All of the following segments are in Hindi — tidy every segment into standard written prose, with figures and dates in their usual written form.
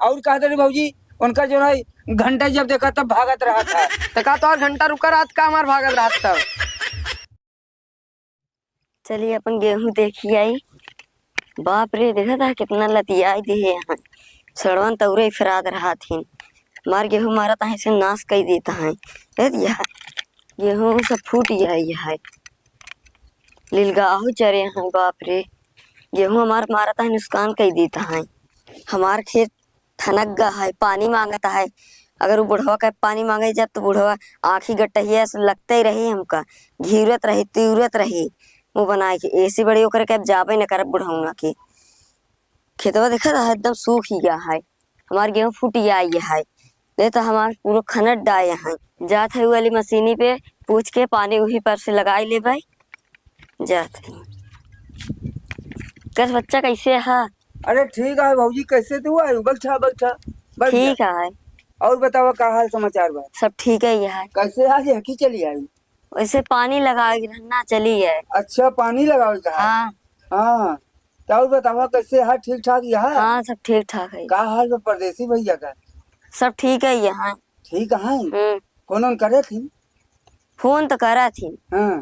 और कहा रे भौजी उनका जो है घंटा जब देखा तब भागत रहा था। तो का तो घंटा रुका रात का हमार भागत रात तब। चलिए अपन गेहूं देखी आई। बाप रे देखा था कितना लतियाई दे यहाँ सड़वन तौरे फिराद रहा थी। मार गेहूं मारा था से नाश कर देता है। गेहूं सब फूट जाए है लीलगाहू चरे हैं। बाप रे गेहूं हमार मारा था नुकसान कर देता है। हमार खेत ठनक गा है पानी मांगता है। अगर वो बुढ़वा का पानी मांगे जब तो बुढ़वा आँखी गट्टहिया लगते ही रही हमका घीरत रही तीव्रत रही मुँह बनाए के ऐसी बड़ी होकर के अब जाबे न कर बुढ़ाऊंगा के खेतवा देखा था एकदम सूख ही गया है। हमार गेहूं फूट गया है नहीं तो हमार पूरा खनट डाए हैं। जात है वाली मशीनी पे पूछ के पानी वही पर से लगाई ले भाई जात है। कस बच्चा कैसे है? अरे ठीक है भौजी कैसे तू आई बैठा बैठा बैठ जा। ठीक है। और बतावा का हाल समाचार बा? सब ठीक है यह कैसे आज हकी चली आई? वैसे पानी लगा रहना चली है। अच्छा पानी लगाओ का? हाँ हाँ तो और बतावा कैसे हाल ठीक ठाक यहाँ? हाँ सब ठीक ठाक है। का हाल में परदेसी भैया का? सब ठीक है यहाँ। ठीक है कौन करे थी? फोन तो करा थी। हाँ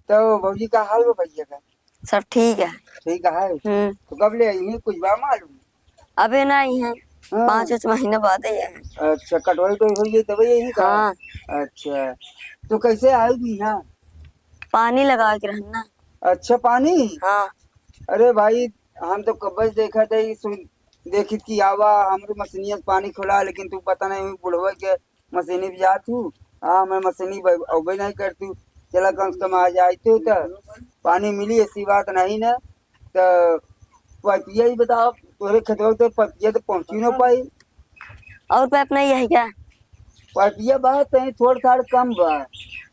तो भौजी का हाल में भैया का? सब ठीक है। ठीक है तो कब ले आई कुछ बा मालूम? अबे नहीं है हाँ। 5 महीने बाद ही है। अच्छा कटवाई तो हो गई तब यही का? हाँ अच्छा तो कैसे आएगी यहाँ? पानी लगा के रहना। अच्छा पानी? हाँ अरे भाई हम तो कब देखा था देखी कि आवा हमरे मशीनिया से पानी खुला लेकिन तू पता नहीं बुढ़वा के मशीनी भी जा तू। हाँ मैं मशीनी अबे नहीं कर तू चला कम से कम आ जाए तो पानी मिली ऐसी बात नहीं ना। तो पपिया ही बताओ तोरे खेतवा तो पपिया तो पहुँची ना पाई। और पैप नहीं है क्या? पपिया बात है थोड़ा थाड़ कम बा।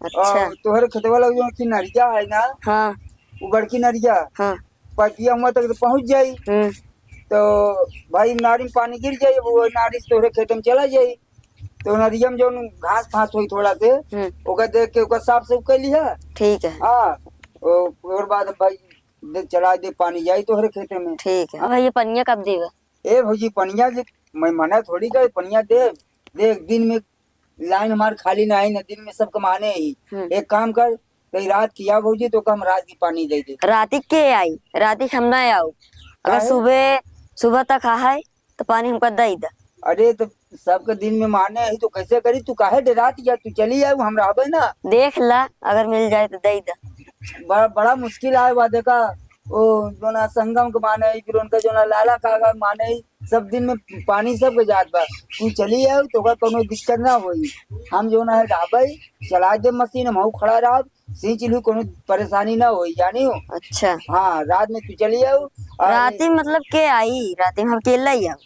अच्छा तोहरे खेतवा लग जो कि नरिया है ना हाँ वो बड़की नरिया हाँ पपिया हुआ तक तो पहुँच जाई। तो भाई नारी में पानी गिर जाये वो नारी से तोहरे खेत में चला जाये तो नरिया में जो घास फास हुई थोड़ा से ओका देख के ओका साफ सुफ कर लिया। ठीक है। हाँ और बाद भाई चला दे पानी जाये तोहरे खेत में। ठीक है। अब ये पनिया कब देगा? ए भौजी पनिया मैं मना थोड़ी कर पनिया दे देख दिन में लाइन हमारे खाली ना आई ना दिन में सब कमाने ही। एक काम कर कई रात किया भौजी तो कम रात की पानी दे दे। राती के आई राती हम ना आओ अगर सुबह तक है तो पानी हमको दे दा। अरे तो सबके दिन में माने है तो कैसे करी तू काहे डरात या तू चली आए हम रहबे ना। देख ला अगर मिल जाए तो दे दा। बड़ा मुश्किल आए वादे का वो जो ना संगम के माने फिर उनका जो ना लाला का माने सब दिन में पानी सब के जात बा तू चली आए तो कोनो दिक्कत ना होई। हम जो ना है रहबे चला दे मशीन हम खड़ा रह सिंच लू कोनो परेशानी ना होई जानी हो। अच्छा हाँ रात में तू चली आओ। राती मतलब के आई राती में हम अकेला ही आओ।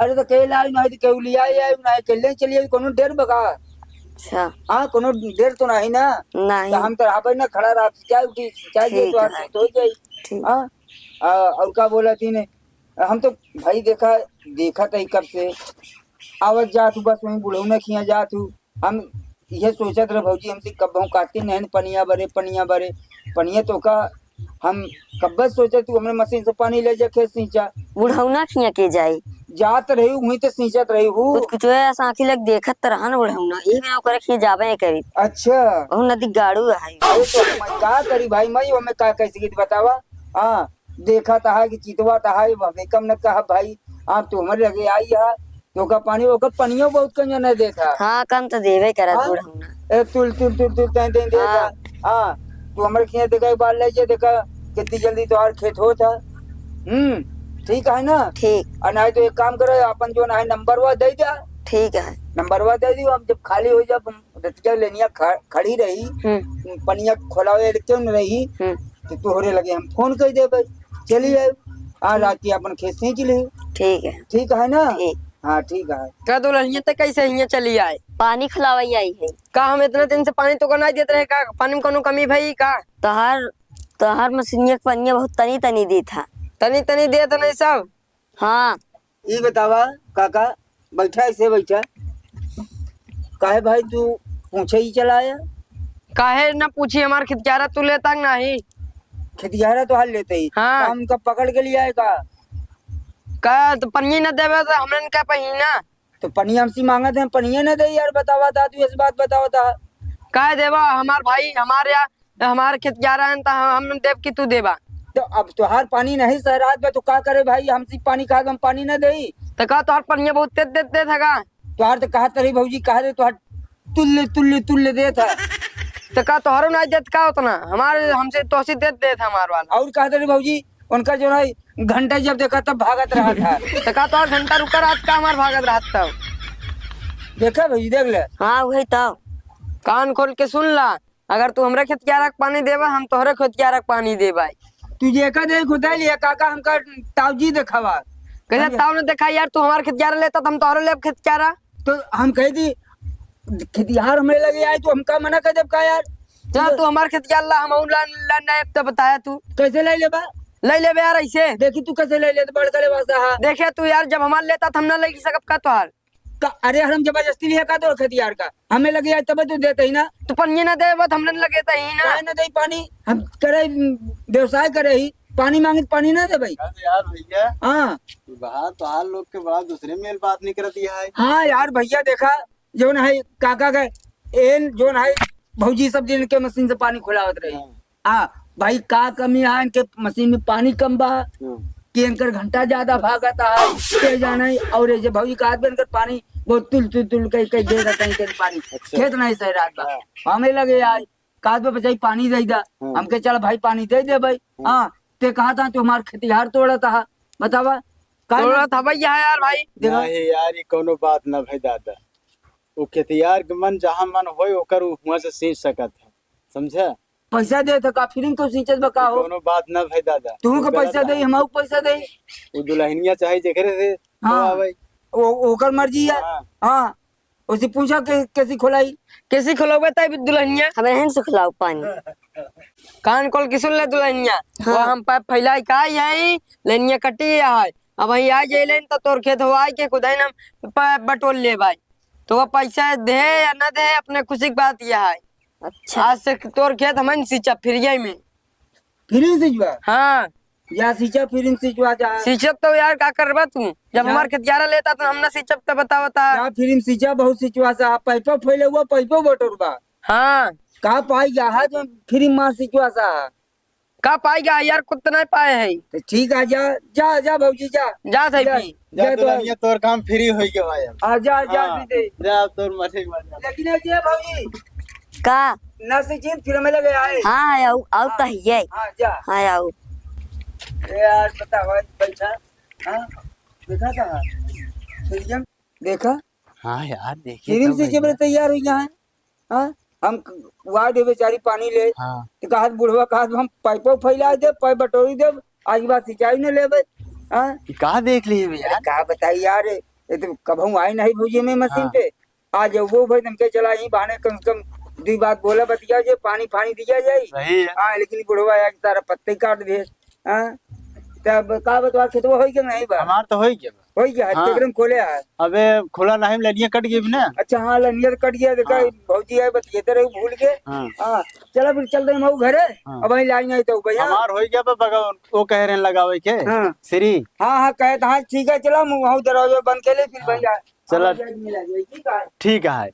अरे तो केला आई नहीं तो केहू लिया आई नहीं केले चली आई कोनो देर बगा। अच्छा हाँ कोनो देर तो नहीं ना नहीं तो हम तो रहबे ना खड़ा रह चाय उठी चाय दे तो हो जाई। हाँ और क्या बोला थी ने हम तो भाई देखा था कब से आवत जा तू बस वहीं बुढ़ऊ न खिया जा तू। हम ये सोचत रहे भौजी हमसे कब हम काटते नहीं पनिया भरे पनिया तो का हम कब सोचे तू हमने मशीन से पानी ले जा खेत सिंचा बुढ़ौना खिया के जाई जात रही वहीं तो सिंचत रही हूँ। कुछ आँखी लग देखत तो रहा ना बुढ़ौना ये मैं ओकरा खिया जाबे नहीं करी। अच्छा बहुत नदी गाड़ू है। अरे तो मैं का करी भाई मैं हमें का कैसे की बतावा। हाँ देखा था कि चितवा था कम न कहा भाई हाँ तू हमारे लगे आई है तो का पानी ओकर पनियो बहुत कम नहीं देता। हाँ कम तो देवे करा बुढ़ौना। ए तुल तुल तुल तुल तैं दे देता। हाँ तू हमारे खिया देखा एक बार ले जा देखा कितनी जल्दी तुम्हारा खेत होता। ठीक है ना? ठीक और नहीं तो एक काम करो अपन जो ना है नंबर वा दे दिया। ठीक है नंबर वा दे दियो। हम जब खाली हो जब रतिया लेनिया खड़ी रही पनिया खोलावे क्यों न रही तो तोहरे लगे हम फोन कर दे चलिए हाँ रात की अपन खेत सींच ली। ठीक है ना? हाँ ठीक है। क्या दो लड़िया तक कैसे यहाँ चली आए? पानी खिलावाई आई है। का हम इतने दिन से पानी तो नहीं देते रहे का पानी में कोनो कमी भाई का? तोहार मशीनिया पनिया बहुत तनी तनी दी था। तनी तनी दे तो नहीं सब। हाँ ये बतावा काका बैठा ऐसे बैठा काहे भाई तू पूछे ही चलाया काहे ना पूछी हमार खितकारा तू लेता नहीं खितियारा तो हाल लेते ही। हाँ। हम कब पकड़ के लिया है का का तो पन्नी न देवे तो हमने क्या पही ना तो पनिया हमसे मांगा थे, पनिया न दे यार, बतावा था तू, ऐसी बात बतावा था। का देवा हमार भाई हमारे यहाँ हमारे खेत जा रहा है तो हम देव की तू देवा। तो अब तुहार पानी नहीं सहरात में तो का करे भाई, हमसे पानी खा हम पानी न दे। तो का तोहर पन्निया बहुत तेज देते था का। तुहार तो कहा तरी भौजी, कहा दे तुहार तुल्ले तुल्ले तुल्ले दे था। तो का तोहरो ना देत का उतना हमारे हमसे तोसी देते था हमार वाला। और कहा तरी भौजी, उनका जो है घंटा जब देखा तब भागत रहा था। तो का तोहर घंटा रुका रात का हमार भागत रात था। देखा भौजी, देख ले। हाँ वही तो। कान खोल के सुन ला, अगर तू हमरे खेत क्यारा पानी देवा हम तोहरे खेत क्यारा पानी देवा। तुझे का दे खुदा लिया काका, हमका तावजी दिखावा। कैसे ताव ने देखा यार, तू हमारे खेत क्यारा लेता तो हम तोहरे ले खेत क्यारा। तो हम कह दी खेतिहार हमें लगे आए तो हमका मना कर देब का यार। चल तू हमारे खेत क्यारा हम ला तो बताया तू कैसे ले लेबा, ले ले यार ऐसे। देखी तू कैसे ले ले तो बड़ करे वास्ता। हाँ देखे तू यार, जब हमारे लेता था हम ना ले सकब का तोहार। अरे हम जबरदस्ती लिया का तो खेतिहार का हमें लगे आए तब तो देते ही ना। तू पन्नी ना दे बस हमने लगे ही ना। काहे न दे पानी, हम करे व्यवसाय करे ही, पानी मांगे तो पानी ना दे भाई। यार भैया, हाँ बाहर तो हाल लोग के बाद दूसरे मेल बात नहीं कर दिया है। हाँ यार भैया, देखा जो न है काका का एन जो न है भौजी सब दिन के मशीन से पानी खुलावत रही। हाँ भाई, का कमी है इनके मशीन में, पानी कम बा कि इनकर घंटा ज्यादा भागता है के जाना है। और ये भौजी का हाथ इनकर पानी वो तुल तुल तुल कहीं कहीं दे देता है पानी। खेत नहीं सही रात बा हमें लगे यार काज पे बचाई पानी दे दा, हमके चल भाई पानी दे दे भाई। हाँ ते कहा था तू हमार खेतिहार तोड़ा था, बतावा तोड़ा था भैया यार भाई। नहीं यार, ये कोनो बात ना भाई दादा, वो खेतियार के मन जहाँ मन होए ओकर हुआ से सींच सकत है, समझा। पैसा दे तो का फिर तो सींचत बका हो, कोनो बात ना भाई दादा। तू का पैसा दे हम पैसा दे, वो दुल्हनिया चाहे जेकरे से हाँ भाई ओकर मर्जी है। हाँ उसे पूछा कैसी खुलाई, कैसी खुलोगे तब दुल्हनिया हमें नहीं से खिलाओ पानी। कान खोल के सुन ले दुल्हनिया। वो हम पाइप फैलाई का है लेनिया कटी है, अब वही आ जाए तो तोर खेत हो आई के खुदाई हम पाइप बटोल ले भाई। तो वो पैसा दे या ना दे अपने खुशी की बात यह है। अच्छा आज से तोर खेत हम सींचा फिर में। फिर सिंचवा हाँ या सींचा फिर सिंचवा जा। सींचब तो यार का करबा तू, जब हमारे खेत ग्यारह लेता तो हम ना सींचब तो बतावता। या फिर सींचा बहुत सिंचवा सा, पाइपो फैले हुआ पाइपो बटोरबा। हाँ का पाई जा है जो फिर मार सिंचवा सा, का पाएगा यार, कुछ नहीं पाए है। तो ठीक है जा जा जा भौजी जा जा थे भी जा दुल्हनिया, तोर काम फ्री हो गया भाई। आ जा जा हाँ, दे जा तोर मठे मर। लेकिन ये भौजी का ना सींची फिर हमें लगे आए। हाँ आओ आओ तो है। हाँ जा। हाँ आओ। ए यार पता है पैसा, हाँ देखा था फिर देखा हाँ यार देखिए फिर से जब तैयार हुई है। हाँ हम वार्ड बेचारी पानी ले हाँ तो कहा बुढ़वा कहा हम पाइपो फैला दे पाइप बटोरी दे, आज बात सिंचाई न लेबे। हाँ कहा देख लिए भैया, कहा बताई यार, ये तो कभी आई नहीं भूजी में मशीन पे। आज वो भाई तुमके चला यही बहाने कम से कम दो बात बोला बतिया जाए, पानी फानी दिया जाए। सही है। हाँ लेकिन बुढ़वा यार सारा पत्ते काट दे। हाँ तब का बतवा खेतवा हो गया नहीं बा, हमार तो हो गया हो गया हाँ। एकदम खोले है। अबे खुला नहीं, लड़ियाँ कट गई ना। अच्छा हाँ लनियर कट गया, देखा भौजी है बतिएते रहे भूल के। हाँ हाँ चलो फिर चल रहे हम घरे। हाँ। अब वही लाई नहीं तो भैया। हमार हो गया बगा, वो कह रहे हैं लगावे के हाँ श्री। हाँ हाँ कहे हाँ ठीक है, चलो वहाँ दरवाजा बंद के ले फिर भैया चलो ठीक है। ठीक है।